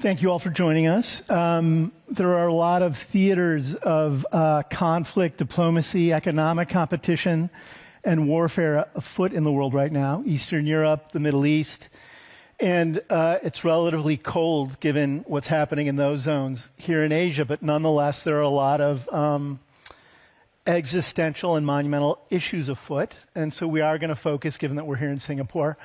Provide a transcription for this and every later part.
Thank you all for joining us. There are a lot of theaters of conflict, diplomacy, economic competition, and warfare afoot in the world right now. Eastern Europe, the Middle East, and it's relatively cold given what's happening in those zones here in Asia, but nonetheless there are a lot of existential and monumental issues afoot, and so we are going to focus, given that we're here in Singapore,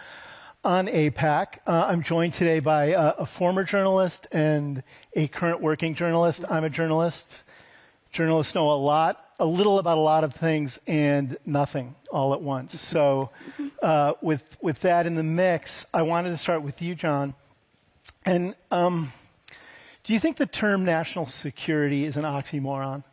on APAC. I'm joined today by a former journalist and a current working journalist. I'm a journalist. Journalists know a little about a lot of things and nothing all at once. So with that in the mix, I wanted to start with you, John. And do you think the term national security is an oxymoron?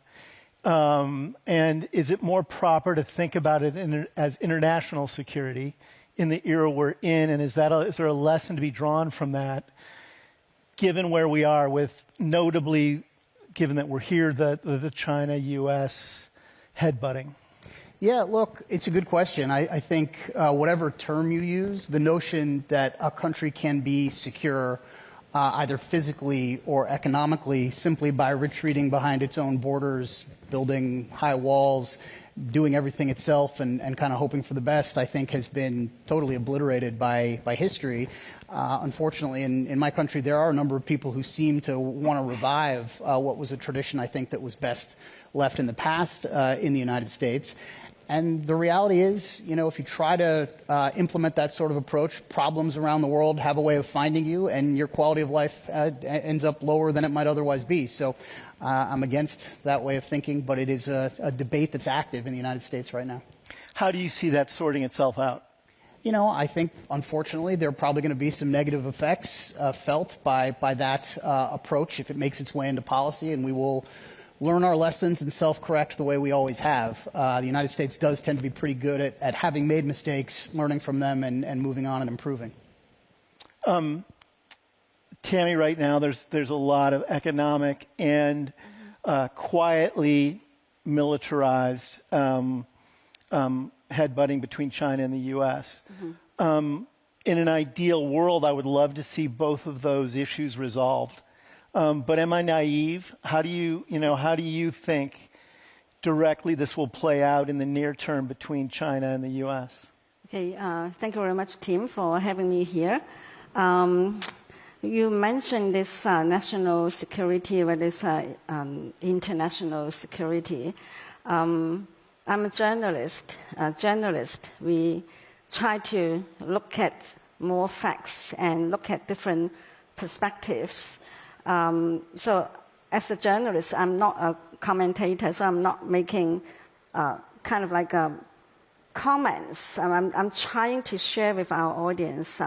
And is it more proper to think about it as international security in the era we're in, and is there a lesson to be drawn from that, given where we are with, notably, given that we're here, the China-U.S. headbutting? Yeah, look, it's a good question. I think whatever term you use, the notion that a country can be secure either physically or economically simply by retreating behind its own borders, building high walls, doing everything itself and kind of hoping for the best, I think has been totally obliterated by history. Unfortunately, in my country, there are a number of people who seem to want to revive what was a tradition, I think, that was best left in the past in the United States. And the reality is, you know, if you try to implement that sort of approach, problems around the world have a way of finding you, and your quality of life ends up lower than it might otherwise be. So I'm against that way of thinking, but it is a debate that's active in the United States right now. How do you see that sorting itself out? You know, I think, unfortunately, there are probably going to be some negative effects felt by that approach if it makes its way into policy, and we will learn our lessons and self-correct the way we always have. The United States does tend to be pretty good at having made mistakes, learning from them, and moving on and improving. Tammy, right now there's a lot of economic and quietly militarized headbutting between China and the U.S. In an ideal world, I would love to see both of those issues resolved. But am I naive? How do you think directly this will play out in the near term between China and the U.S.? Okay, thank you very much, Tim, for having me here. You mentioned this national security, or this international security. I'm a journalist. We try to look at more facts and look at different perspectives. So as a journalist, I'm not a commentator, so I'm not making kind of like comments. I'm trying to share with our audience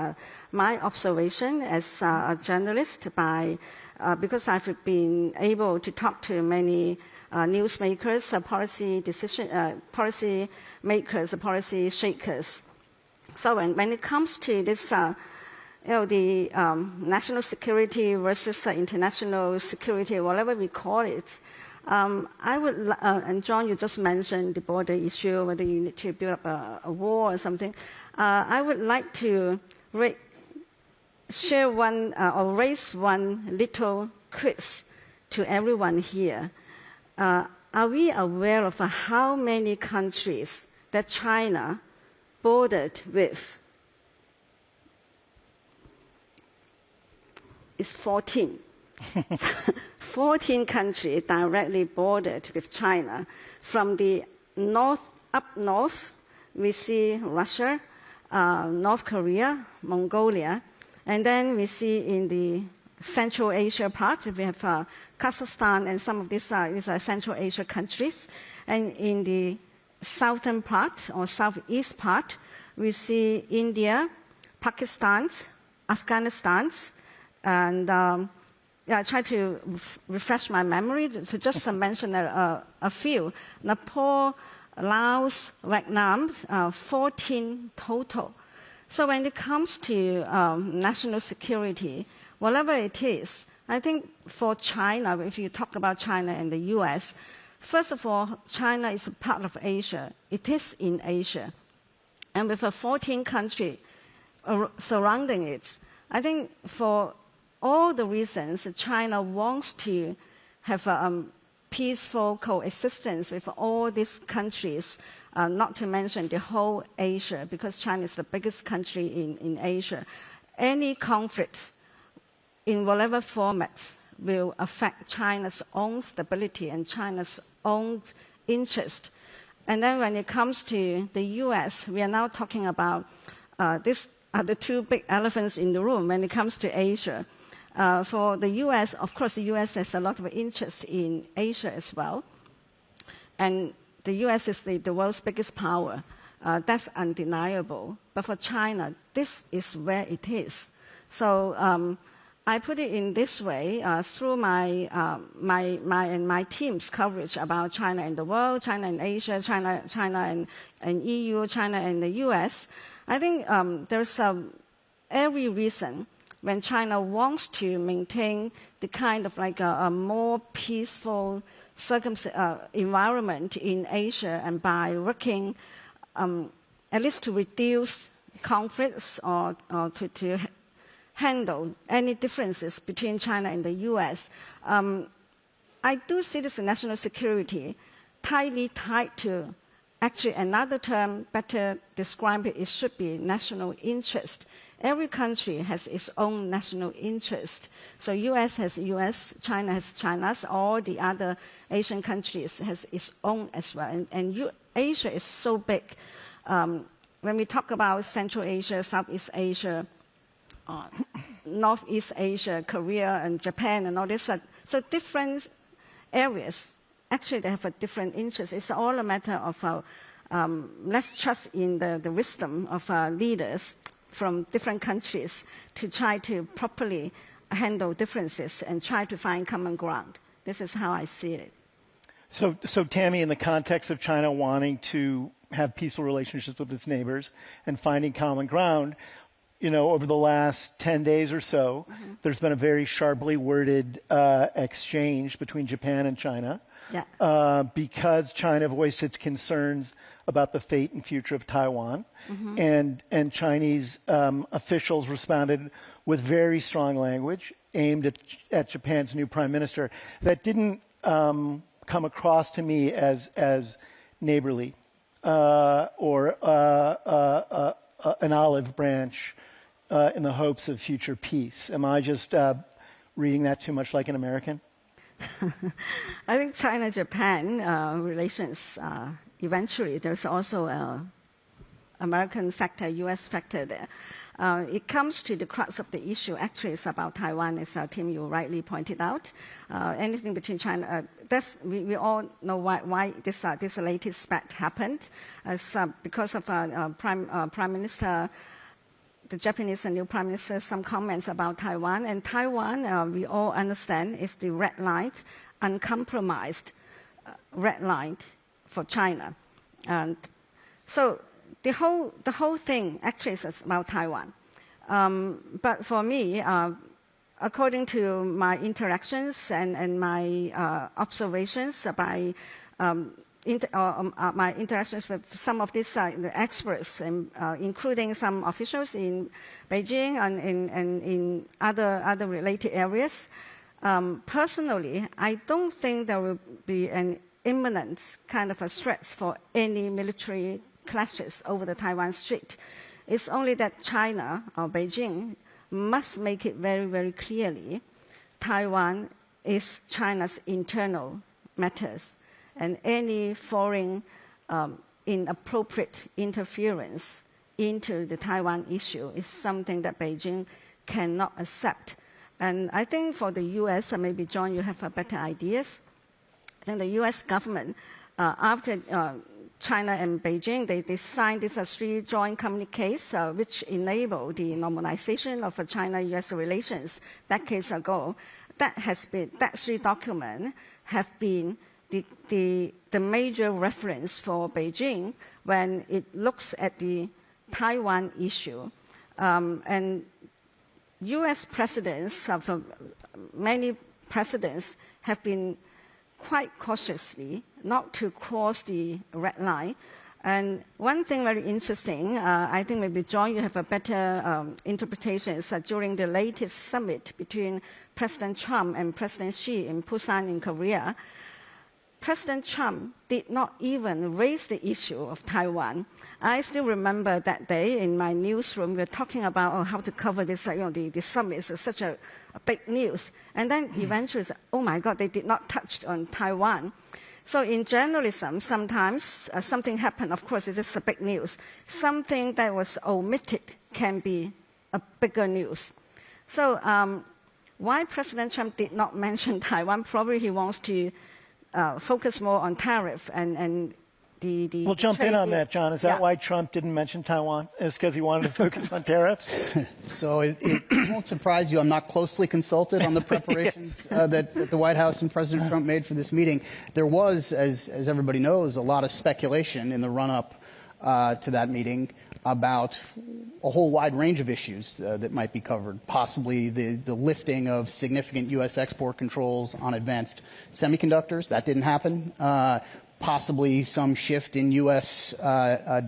my observation as a journalist because I've been able to talk to many newsmakers, policy makers, policy shakers. So when it comes to this, the national security versus international security, whatever we call it, I would, and John, you just mentioned the border issue, whether you need to build up a wall or something. I would like to share one or raise one little quiz to everyone here. Are we aware of how many countries that China bordered with? It's 14. 14 countries directly bordered with China. From the north, up north, we see Russia, North Korea, Mongolia, and then we see in the Central Asia part, we have Kazakhstan and some of these are Central Asia countries. And in the southern part or southeast part, we see India, Pakistan, Afghanistan, and I try to refresh my memory to just mention a few. Nepal, Laos, Vietnam, 14 total. So when it comes to national security, whatever it is, I think for China, if you talk about China and the U.S., first of all, China is a part of Asia. It is in Asia. And with a 14 country surrounding it, I think for all the reasons China wants to have a peaceful coexistence with all these countries, not to mention the whole Asia, because China is the biggest country in Asia. Any conflict in whatever format will affect China's own stability and China's own interest. And then when it comes to the U.S., we are now talking about these are the two big elephants in the room when it comes to Asia. For the U.S., of course, the U.S. has a lot of interest in Asia as well. And the U.S. is the world's biggest power. That's undeniable. But for China, this is where it is. So I put it in this way, through my team's coverage about China and the world, China and Asia, China and EU, China and the US. I think there's every reason when China wants to maintain the kind of like a more peaceful environment in Asia, and by working at least to reduce conflicts or to handle any differences between China and the U.S. I do see this national security tightly tied to, actually another term better describe it should be national interest. Every country has its own national interest. So U.S. has U.S., China has China's, all the other Asian countries has its own as well. And Asia is so big. When we talk about Central Asia, Southeast Asia, Northeast Asia, Korea, and Japan, and all this. So different areas, actually, they have a different interest. It's all a matter of let's trust in the wisdom of leaders from different countries to try to properly handle differences and try to find common ground. This is how I see it. So Tammy, in the context of China wanting to have peaceful relationships with its neighbors and finding common ground, over the last 10 days or so, there's been a very sharply worded exchange between Japan and China. Yeah. Because China voiced its concerns about the fate and future of Taiwan. And Chinese officials responded with very strong language aimed at Japan's new prime minister that didn't come across to me as neighborly or an olive branch in the hopes of future peace. Am I just reading that too much like an American? I think China-Japan relations, eventually there's also an American factor, U.S. factor there. It comes to the crux of the issue. Actually, it's about Taiwan, as Tim, you rightly pointed out. Anything between China, we all know why this latest spat happened. It's because of Prime Minister, the Japanese new Prime Minister, some comments about Taiwan. And Taiwan, we all understand, is the red line, uncompromised red line for China. And so the whole thing actually is about Taiwan. But for me, according to my interactions and my observations by my interactions with some of these experts, including some officials in Beijing and in other related areas, personally, I don't think there will be an imminent kind of a threat for any military clashes over the Taiwan Strait. It's only that China or Beijing must make it very, very clearly Taiwan is China's internal matters, and any foreign inappropriate interference into the Taiwan issue is something that Beijing cannot accept. And I think for the U.S., maybe John, you have better ideas. I think the U.S. government, after China and Beijing, they signed these 3 joint communiques, which enable the normalization of China-U.S. relations decades ago. That 3 documents have been the major reference for Beijing when it looks at the Taiwan issue. And U.S. presidents, many presidents, have been quite cautiously not to cross the red line And one thing very interesting, I think maybe, John, you have a better interpretation, is that during the latest summit between President Trump and President Xi in Busan in Korea, President Trump did not even raise the issue of Taiwan. I still remember that day in my newsroom, we were talking about how to cover this, the summit is such a big news. And then eventually, oh my God, they did not touch on Taiwan. So in journalism, sometimes something happened. Of course, it is a big news. Something that was omitted can be a bigger news. So why President Trump did not mention Taiwan? Probably he wants to focus more on tariff and the We'll jump in on that, John. Is that why Trump didn't mention Taiwan? Is because he wanted to focus on tariffs? So it won't surprise you. I'm not closely consulted on the preparations that the White House and President Trump made for this meeting. There was, as everybody knows, a lot of speculation in the run-up to that meeting about a whole wide range of issues that might be covered, possibly the lifting of significant U.S. export controls on advanced semiconductors. That didn't happen. Possibly some shift in U.S.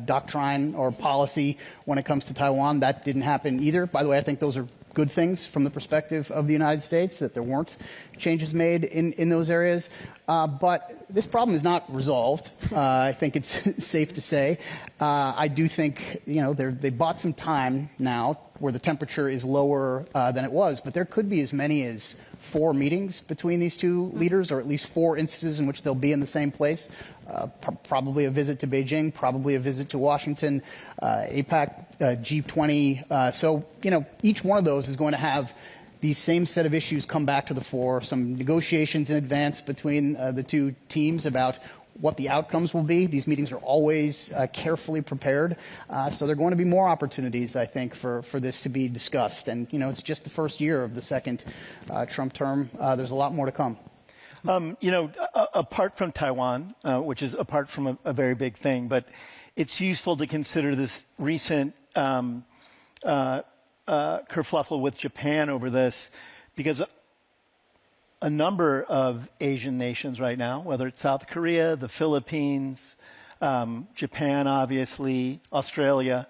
doctrine or policy when it comes to Taiwan. That didn't happen either. By the way, I think those are good things from the perspective of the United States, that there weren't changes made in those areas. But this problem is not resolved. I think it's safe to say. I do think, they bought some time now where the temperature is lower than it was, but there could be as many as 4 meetings between these two leaders, or at least 4 instances in which they'll be in the same place. Probably a visit to Beijing, probably a visit to Washington, APAC, G20. So, each one of those is going to have these same set of issues come back to the fore, some negotiations in advance between the two teams about what the outcomes will be. These meetings are always carefully prepared. So there are going to be more opportunities, I think, for this to be discussed. And, it's just the first year of the second Trump term. There's a lot more to come. Apart from Taiwan, which is apart from a very big thing, but it's useful to consider this recent kerfluffle with Japan over this, because a number of Asian nations right now, whether it's South Korea, the Philippines, Japan, obviously, Australia,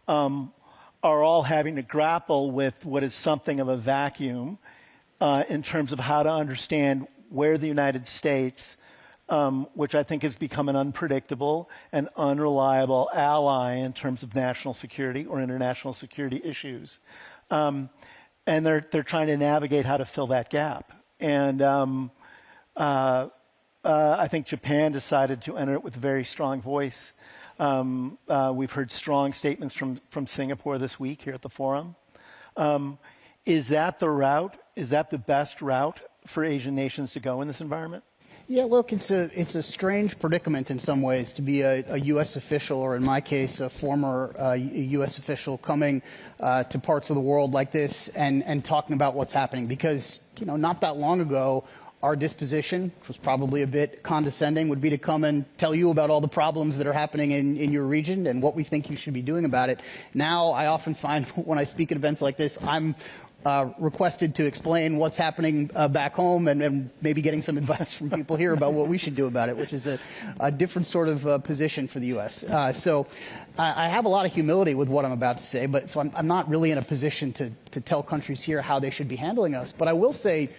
are all having to grapple with what is something of a vacuum in terms of how to understand where the United States, which I think has become an unpredictable and unreliable ally in terms of national security or international security issues. And they're trying to navigate how to fill that gap. And I think Japan decided to enter it with a very strong voice. We've heard strong statements from Singapore this week here at the forum. Is that the route? Is that the best route for Asian nations to go in this environment? Yeah, look, it's a strange predicament in some ways to be a U.S. official, or in my case, a former U.S. official coming to parts of the world like this and talking about what's happening. Because, not that long ago, our disposition, which was probably a bit condescending, would be to come and tell you about all the problems that are happening in your region and what we think you should be doing about it. Now, I often find when I speak at events like this, I'm requested to explain what's happening back home and maybe getting some advice from people here about what we should do about it, which is a different sort of position for the U.S. So I have a lot of humility with what I'm about to say, but so I'm not really in a position to tell countries here how they should be handling us. But I will say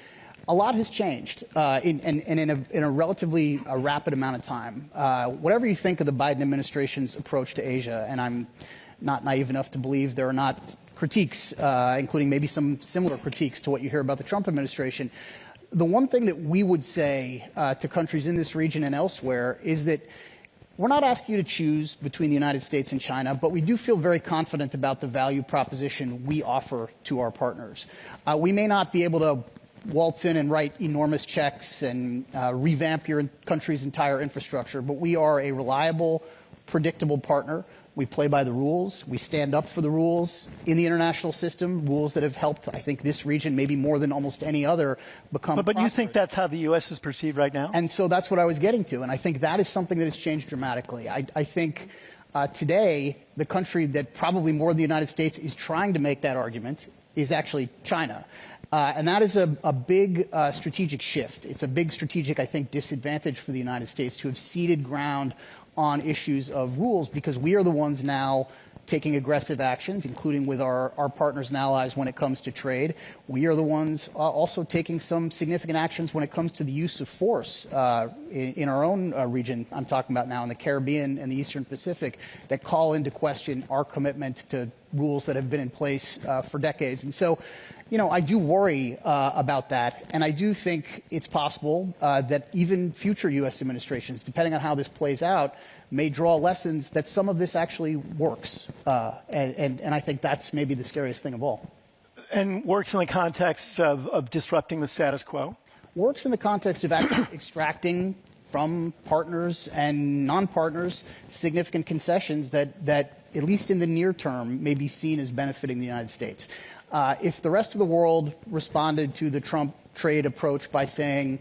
a lot has changed in a relatively rapid amount of time. Whatever you think of the Biden administration's approach to Asia, and I'm not naive enough to believe there are not critiques, including maybe some similar critiques to what you hear about the Trump administration. The one thing that we would say to countries in this region and elsewhere is that we're not asking you to choose between the United States and China, but we do feel very confident about the value proposition we offer to our partners. We may not be able to waltz in and write enormous checks and revamp your country's entire infrastructure, but we are a reliable, predictable partner. We play by the rules. We stand up for the rules in the international system, rules that have helped, I think, this region maybe more than almost any other become But you think that's how the U.S. is perceived right now? And so that's what I was getting to. And I think that is something that has changed dramatically. I think today the country that probably more than the United States is trying to make that argument is actually China. And that is a big strategic shift. It's a big strategic, I think, disadvantage for the United States to have ceded ground on issues of rules because we are the ones now taking aggressive actions, including with our partners and allies when it comes to trade. We are the ones also taking some significant actions when it comes to the use of force in our own region. I'm talking about now in the Caribbean and the Eastern Pacific that call into question our commitment to rules that have been in place for decades. And so, you know, I do worry about that, and I do think it's possible that even future U.S. administrations, depending on how this plays out, may draw lessons that some of this actually works. And I think that's maybe the scariest thing of all. And works in the context of disrupting the status quo? Works in the context of actually extracting from partners and non-partners significant concessions that, at least in the near term, may be seen as benefiting the United States. If the rest of the world responded to the Trump trade approach by saying,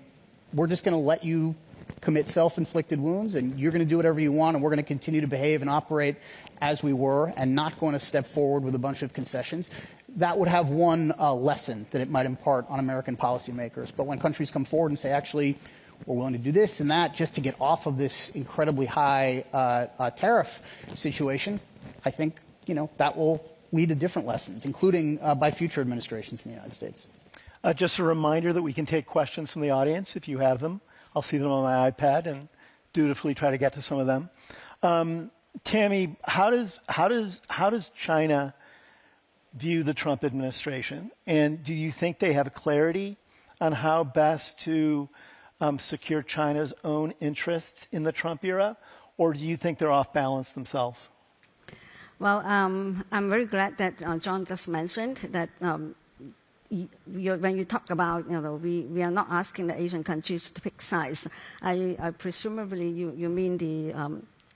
we're just going to let you commit self-inflicted wounds and you're going to do whatever you want and we're going to continue to behave and operate as we were and not going to step forward with a bunch of concessions, that would have one lesson that it might impart on American policymakers. But when countries come forward and say, actually, we're willing to do this and that just to get off of this incredibly high tariff situation, I think, you know, that will lead to different lessons, including by future administrations in the United States. Just a reminder that we can take questions from the audience if you have them. I'll see them on my iPad and dutifully try to get to some of them. Tammy, how does China view the Trump administration? And do you think they have clarity on how best to secure China's own interests in the Trump era? Or do you think they're off balance themselves? Well, I'm very glad that John just mentioned that when you talk about, you know, we are not asking the Asian countries to pick sides. I presumably you mean the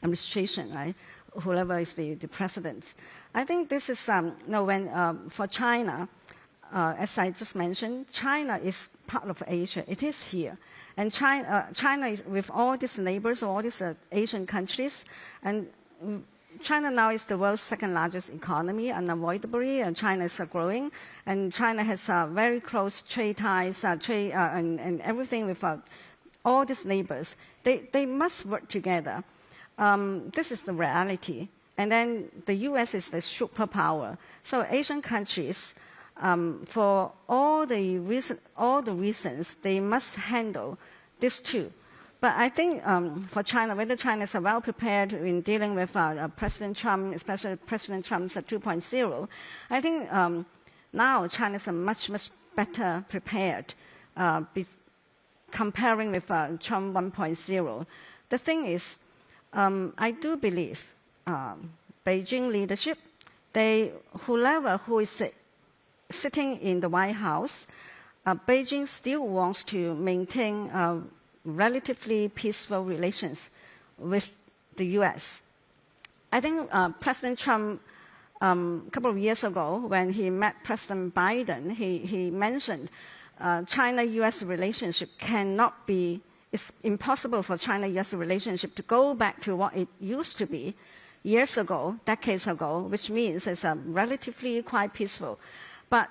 administration, right? Whoever is the president. I think this is, for China, as I just mentioned, China is part of Asia. It is here. And China is with all these neighbors, all these Asian countries, and China now is the world's second largest economy, unavoidably, and China is growing. And China has very close trade ties, and everything with all these neighbors. They must work together. This is the reality. And then the U.S. is the superpower. So Asian countries, for all the reasons, they must handle this too. But I think for China, whether China is well prepared in dealing with President Trump, especially President Trump's 2.0, I think now China is much better prepared comparing with Trump 1.0. The thing is, I do believe Beijing leadership, whoever who is sitting in the White House, Beijing still wants to maintain relatively peaceful relations with the U.S. I think President Trump, a couple of years ago, when he met President Biden, he mentioned China-U.S. relationship cannot be, it's impossible for China-U.S. relationship to go back to what it used to be years ago, decades ago, which means it's relatively quite peaceful. But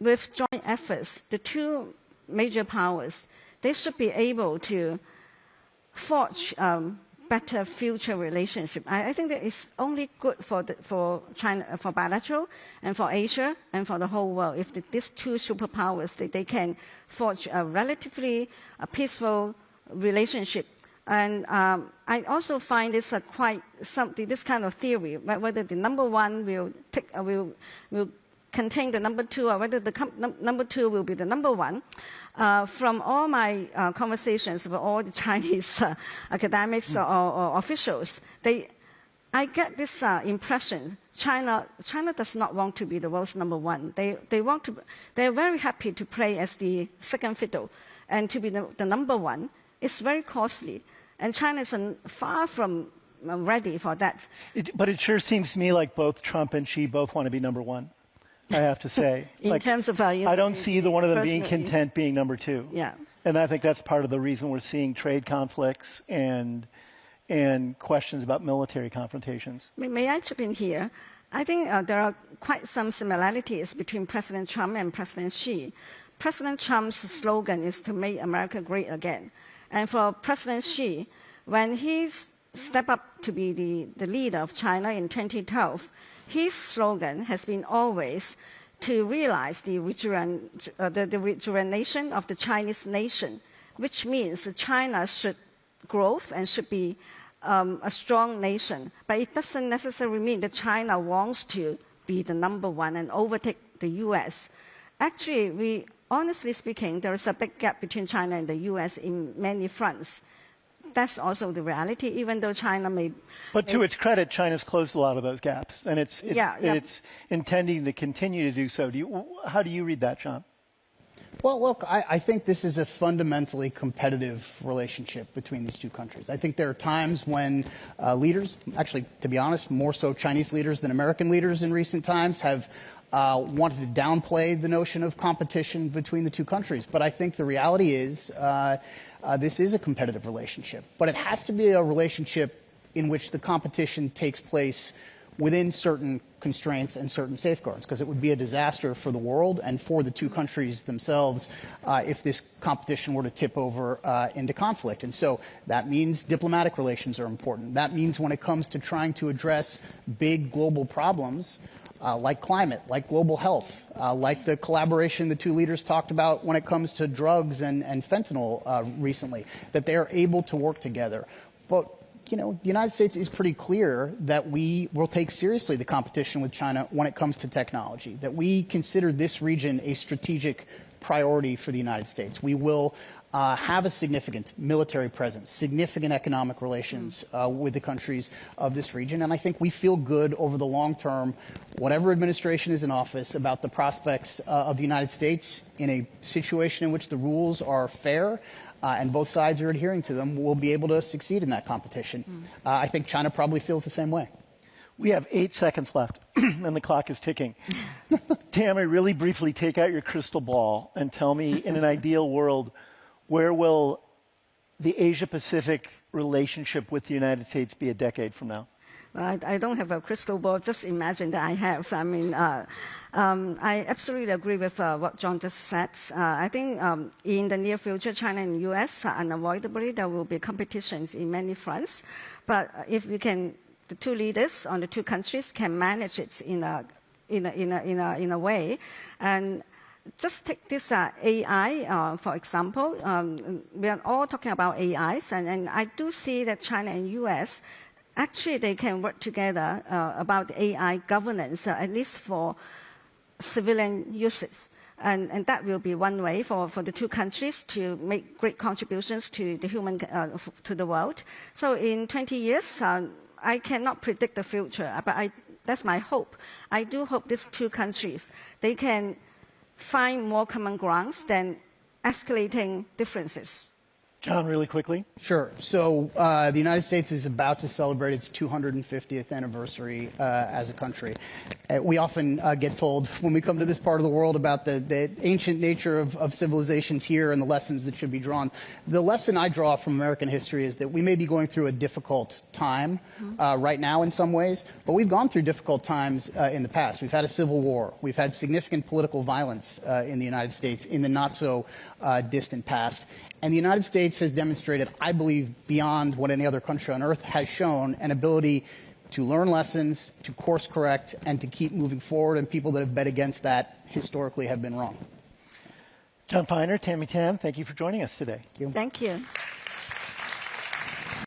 with joint efforts, the two major powers, they should be able to forge better future relationship. I think that it's only good for China, for bilateral, and for Asia, and for the whole world. If these two superpowers, they can forge a relatively peaceful relationship. And I also find this this kind of theory, whether the number one will contain the number two, or whether the number two will be the number one. From all my conversations with all the Chinese academics or officials, I get this impression: China does not want to be the world's number one. They're very happy to play as the second fiddle, and to be the number one is very costly. And China is far from ready for that. But it sure seems to me like both Trump and Xi both want to be number one, I have to say. In terms of, I don't see either one of them being content being number two. Yeah. And I think that's part of the reason we're seeing trade conflicts and questions about military confrontations. May I chip in here? I think there are quite some similarities between President Trump and President Xi. President Trump's slogan is to make America great again. And for President Xi, when he stepped up to be the leader of China in 2012, his slogan has been always to realize the rejuvenation of the Chinese nation, which means that China should grow and should be a strong nation. But it doesn't necessarily mean that China wants to be the number one and overtake the U.S. Actually, honestly speaking, there is a big gap between China and the U.S. in many fronts. That's also the reality, even though China may... But to its credit, China's closed a lot of those gaps, and it's intending to continue to do so. How do you read that, John? Well, look, I think this is a fundamentally competitive relationship between these two countries. I think there are times when leaders, actually, to be honest, more so Chinese leaders than American leaders in recent times, have wanted to downplay the notion of competition between the two countries. But I think the reality is this is a competitive relationship. But it has to be a relationship in which the competition takes place within certain constraints and certain safeguards, because it would be a disaster for the world and for the two countries themselves if this competition were to tip over into conflict. And so that means diplomatic relations are important. That means when it comes to trying to address big global problems, like climate, like global health, like the collaboration the two leaders talked about when it comes to drugs and fentanyl recently, that they are able to work together. But, you know, the United States is pretty clear that we will take seriously the competition with China when it comes to technology, that we consider this region a strategic priority for the United States. We will have a significant military presence, significant economic relations with the countries of this region. And I think we feel good over the long term, whatever administration is in office, about the prospects of the United States in a situation in which the rules are fair and both sides are adhering to them, will be able to succeed in that competition. I think China probably feels the same way. We have 8 seconds left, and the clock is ticking. Tammy, really briefly take out your crystal ball and tell me, in an ideal world, where will the Asia-Pacific relationship with the United States be a decade from now? Well, I don't have a crystal ball. Just imagine that I have. I mean, I absolutely agree with what John just said. I think in the near future, China and U.S. Unavoidably there will be competitions in many fronts. But if we can, the two leaders on the two countries can manage it in a way, and just take this AI, for example. We are all talking about AIs, and I do see that China and U.S. actually they can work together about AI governance, at least for civilian usage. And that will be one way for the two countries to make great contributions to the to the world. So in 20 years, I cannot predict the future, but that's my hope. I do hope these two countries, they can find more common grounds than escalating differences. John, really quickly. Sure. So the United States is about to celebrate its 250th anniversary as a country. We often get told when we come to this part of the world about the ancient nature of civilizations here and the lessons that should be drawn. The lesson I draw from American history is that we may be going through a difficult time right now in some ways, but we've gone through difficult times in the past. We've had a civil war. We've had significant political violence in the United States in the not so distant past. And the United States has demonstrated, I believe, beyond what any other country on earth has shown, an ability to learn lessons, to course correct, and to keep moving forward. And people that have bet against that historically have been wrong. John Feiner, Tammy Tan, thank you for joining us today. Thank you.